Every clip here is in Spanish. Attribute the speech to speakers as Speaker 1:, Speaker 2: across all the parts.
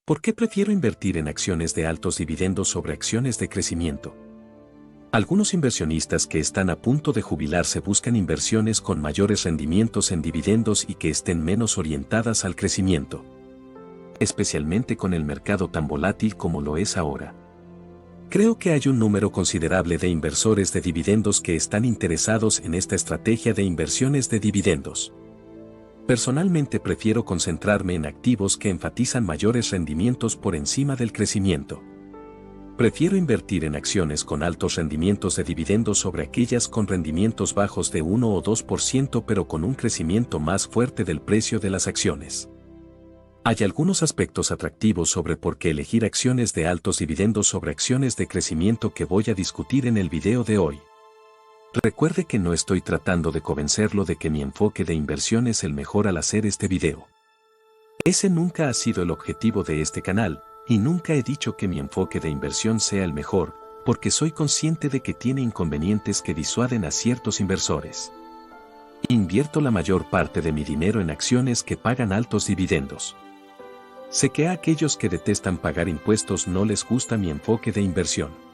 Speaker 1: ¿Por qué prefiero invertir en acciones de altos dividendos sobre acciones de crecimiento? Algunos inversionistas que están a punto de jubilarse buscan inversiones con mayores rendimientos en dividendos y que estén menos orientadas al crecimiento, especialmente con el mercado tan volátil como lo es ahora. Creo que hay un número considerable de inversores de dividendos que están interesados en esta estrategia de inversiones de dividendos. Personalmente prefiero concentrarme en activos que enfatizan mayores rendimientos por encima del crecimiento. Prefiero invertir en acciones con altos rendimientos de dividendos sobre aquellas con rendimientos bajos de 1 o 2% pero con un crecimiento más fuerte del precio de las acciones. Hay algunos aspectos atractivos sobre por qué elegir acciones de altos dividendos sobre acciones de crecimiento que voy a discutir en el video de hoy. Recuerde que no estoy tratando de convencerlo de que mi enfoque de inversión es el mejor al hacer este video. Ese nunca ha sido el objetivo de este canal, y nunca he dicho que mi enfoque de inversión sea el mejor, porque soy consciente de que tiene inconvenientes que disuaden a ciertos inversores. Invierto la mayor parte de mi dinero en acciones que pagan altos dividendos. Sé que a aquellos que detestan pagar impuestos no les gusta mi enfoque de inversión.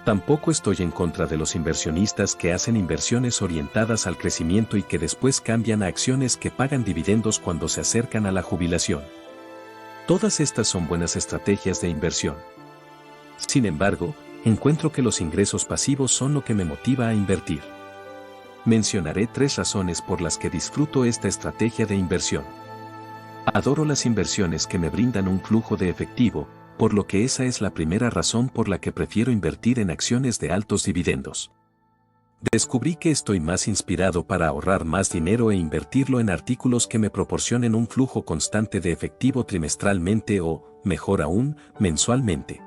Speaker 1: Tampoco estoy en contra de los inversionistas que hacen inversiones orientadas al crecimiento y que después cambian a acciones que pagan dividendos cuando se acercan a la jubilación. Todas estas son buenas estrategias de inversión. Sin embargo, encuentro que los ingresos pasivos son lo que me motiva a invertir. Mencionaré 3 razones por las que disfruto esta estrategia de inversión. Adoro las inversiones que me brindan un flujo de efectivo, por lo que esa es la primera razón por la que prefiero invertir en acciones de altos dividendos. Descubrí que estoy más inspirado para ahorrar más dinero e invertirlo en artículos que me proporcionen un flujo constante de efectivo trimestralmente o, mejor aún, mensualmente.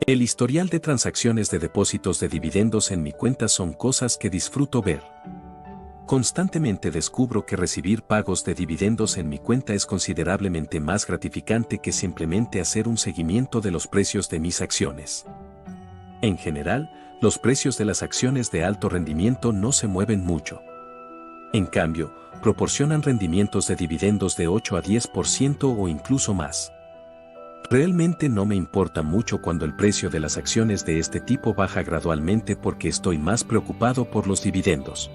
Speaker 1: El historial de transacciones de depósitos de dividendos en mi cuenta son cosas que disfruto ver. Constantemente descubro que recibir pagos de dividendos en mi cuenta es considerablemente más gratificante que simplemente hacer un seguimiento de los precios de mis acciones. En general, los precios de las acciones de alto rendimiento no se mueven mucho. En cambio, proporcionan rendimientos de dividendos de 8 a 10% o incluso más. Realmente no me importa mucho cuando el precio de las acciones de este tipo baja gradualmente porque estoy más preocupado por los dividendos.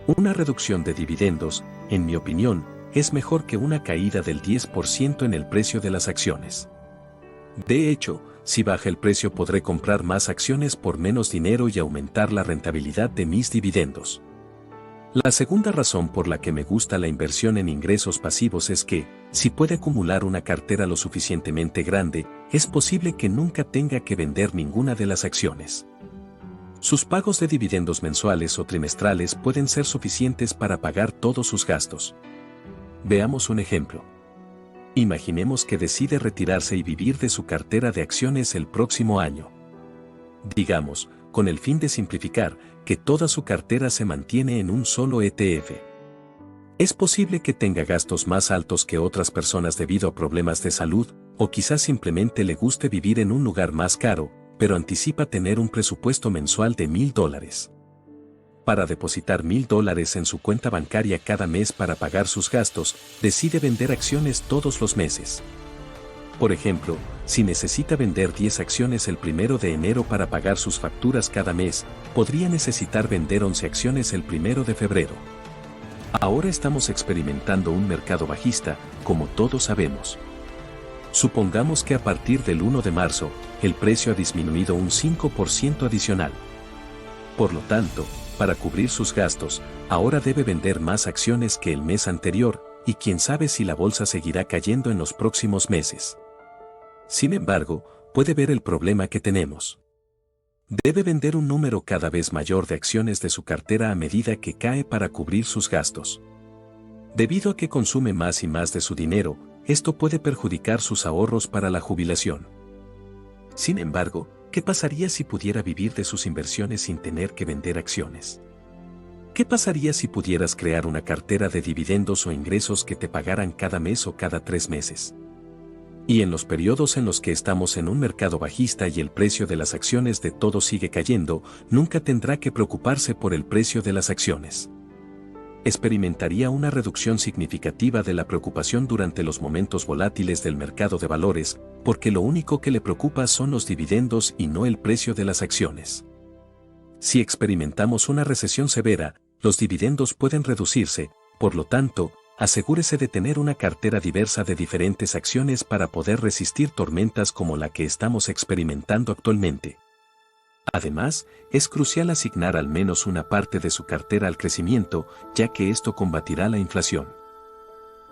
Speaker 1: Una reducción de dividendos, en mi opinión, es mejor que una caída del 10% en el precio de las acciones. De hecho, si baja el precio podré comprar más acciones por menos dinero y aumentar la rentabilidad de mis dividendos. La segunda razón por la que me gusta la inversión en ingresos pasivos es que, si puede acumular una cartera lo suficientemente grande, es posible que nunca tenga que vender ninguna de las acciones. Sus pagos de dividendos mensuales o trimestrales pueden ser suficientes para pagar todos sus gastos. Veamos un ejemplo. Imaginemos que decide retirarse y vivir de su cartera de acciones el próximo año. Digamos, con el fin de simplificar, que toda su cartera se mantiene en un solo ETF. Es posible que tenga gastos más altos que otras personas debido a problemas de salud, o quizás simplemente le guste vivir en un lugar más caro, pero anticipa tener un presupuesto mensual de $1,000. Para depositar $1,000 en su cuenta bancaria cada mes para pagar sus gastos, decide vender acciones todos los meses. Por ejemplo, si necesita vender 10 acciones el 1 de enero para pagar sus facturas cada mes, podría necesitar vender 11 acciones el 1 de febrero. Ahora estamos experimentando un mercado bajista, como todos sabemos. Supongamos que a partir del 1 de marzo, el precio ha disminuido un 5% adicional. Por lo tanto, para cubrir sus gastos, ahora debe vender más acciones que el mes anterior, y quién sabe si la bolsa seguirá cayendo en los próximos meses. Sin embargo, puede ver el problema que tenemos. Debe vender un número cada vez mayor de acciones de su cartera a medida que cae para cubrir sus gastos. Debido a que consume más y más de su dinero, esto puede perjudicar sus ahorros para la jubilación. Sin embargo, ¿qué pasaría si pudiera vivir de sus inversiones sin tener que vender acciones? ¿Qué pasaría si pudieras crear una cartera de dividendos o ingresos que te pagaran cada mes o cada 3 meses? Y en los periodos en los que estamos en un mercado bajista y el precio de las acciones de todo sigue cayendo, nunca tendrá que preocuparse por el precio de las acciones. experimentaría una reducción significativa de la preocupación durante los momentos volátiles del mercado de valores, porque lo único que le preocupa son los dividendos y no el precio de las acciones. Si experimentamos una recesión severa, los dividendos pueden reducirse, por lo tanto, asegúrese de tener una cartera diversa de diferentes acciones para poder resistir tormentas como la que estamos experimentando actualmente. Además, es crucial asignar al menos una parte de su cartera al crecimiento, ya que esto combatirá la inflación.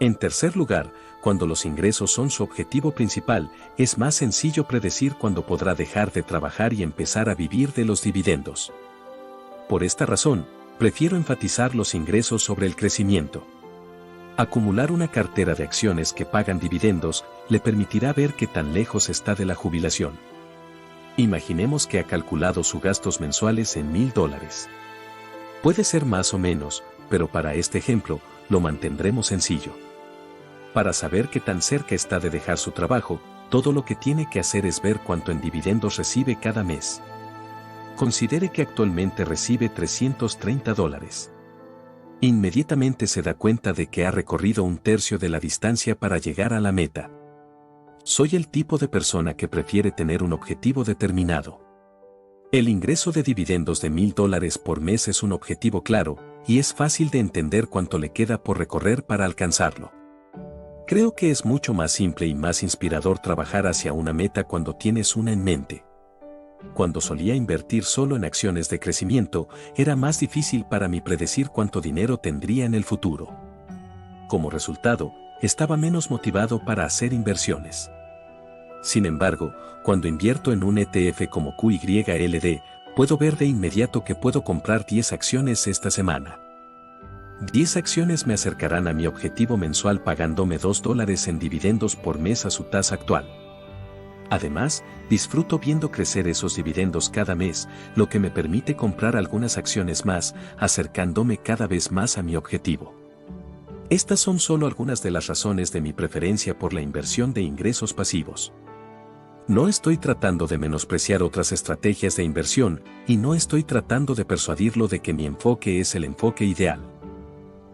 Speaker 1: En tercer lugar, cuando los ingresos son su objetivo principal, es más sencillo predecir cuándo podrá dejar de trabajar y empezar a vivir de los dividendos. Por esta razón, prefiero enfatizar los ingresos sobre el crecimiento. Acumular una cartera de acciones que pagan dividendos le permitirá ver qué tan lejos está de la jubilación. Imaginemos que ha calculado sus gastos mensuales en $1,000. Puede ser más o menos, pero para este ejemplo, lo mantendremos sencillo. Para saber qué tan cerca está de dejar su trabajo, todo lo que tiene que hacer es ver cuánto en dividendos recibe cada mes. Considere que actualmente recibe $330. Inmediatamente se da cuenta de que ha recorrido un tercio de la distancia para llegar a la meta. Soy el tipo de persona que prefiere tener un objetivo determinado. El ingreso de dividendos de $1,000 por mes es un objetivo claro, y es fácil de entender cuánto le queda por recorrer para alcanzarlo. Creo que es mucho más simple y más inspirador trabajar hacia una meta cuando tienes una en mente. Cuando solía invertir solo en acciones de crecimiento, era más difícil para mí predecir cuánto dinero tendría en el futuro. Como resultado, estaba menos motivado para hacer inversiones. Sin embargo, cuando invierto en un ETF como QYLD, puedo ver de inmediato que puedo comprar 10 acciones esta semana. 10 acciones me acercarán a mi objetivo mensual pagándome $2 en dividendos por mes a su tasa actual. Además, disfruto viendo crecer esos dividendos cada mes, lo que me permite comprar algunas acciones más, acercándome cada vez más a mi objetivo. Estas son solo algunas de las razones de mi preferencia por la inversión de ingresos pasivos. No estoy tratando de menospreciar otras estrategias de inversión, y no estoy tratando de persuadirlo de que mi enfoque es el enfoque ideal.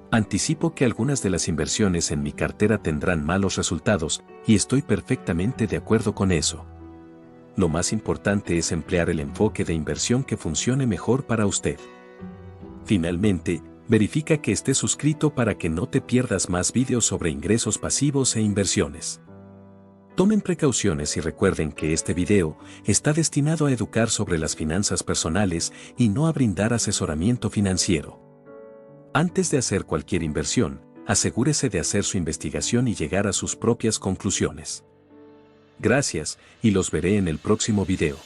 Speaker 1: Anticipo que algunas de las inversiones en mi cartera tendrán malos resultados, y estoy perfectamente de acuerdo con eso. Lo más importante es emplear el enfoque de inversión que funcione mejor para usted. Finalmente, verifica que estés suscrito para que no te pierdas más vídeos sobre ingresos pasivos e inversiones. Tomen precauciones y recuerden que este video está destinado a educar sobre las finanzas personales y no a brindar asesoramiento financiero. Antes de hacer cualquier inversión, asegúrese de hacer su investigación y llegar a sus propias conclusiones. Gracias, y los veré en el próximo video.